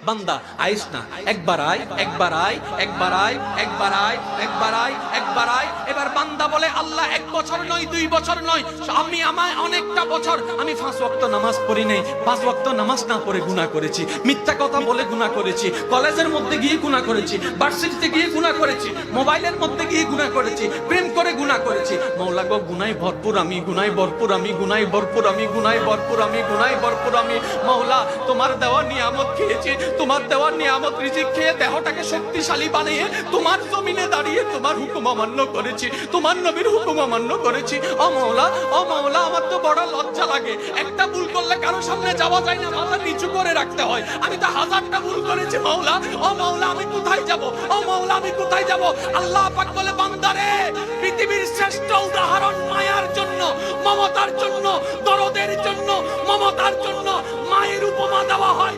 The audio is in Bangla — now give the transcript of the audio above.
বান্দা আইস না, একবার আয়, একবার আয়, একবার আয়, একবার আয়, একবার আয়, একবার আয়। এবার বান্দা বলে আল্লাহ 1 বছর নয়, 2 বছর নয়, আমি আমায় অনেকটা বছর আমি 5 ওয়াক্ত নামাজ পড়ি নাই, 5 ওয়াক্ত নামাজ না পড়ে গুনাহ করেছি, মিথ্যা কথা বলে গুনাহ করেছি, কলেজের মধ্যে গিয়ে গুনাহ করেছি, ভার্সিটিতে গিয়ে গুনাহ করেছি, মোবাইলের মধ্যে গিয়ে গুনাহ করেছি, প্রেম করে গুনাহ করেছি। মাওলা গো গুনাহে ভরপুর আমি, গুনাহে ভরপুর আমি, গুনাহে ভরপুর আমি, গুনাহে ভরপুর আমি, গুনাহে ভরপুর আমি। মাওলা তোমার দেওয়া নিয়ামত খেয়েছি, তোমার দেওয়া নিয়ামত রিজিক খেয়ে দেহটাকে শক্তিশালী বানিয়ে তোমার জমিনে দাঁড়িয়ে তোমার হুকুম অমান্য করেছি, তোমার নবীর হুকুম অমান্য করেছি। ও মাওলা, ও মাওলা, আমার তো বড় লজ্জা লাগে, একটা ভুল করলে কারো সামনে যাওয়া যায় না, মাথা নিচু করে রাখতে হয়। আমি তো 1000টা ভুল করেছি মাওলা, ও মাওলা আমি কোথায় যাব, ও মাওলা আমি কোথায় যাব? আল্লাহ পাক বলে বান্দারে, পৃথিবীর শ্রেষ্ঠ উদাহরণ মায়ার জন্য, মমতার জন্য, দরদের জন্য, মমতার জন্য মায়ের উপমা দেওয়া হয়।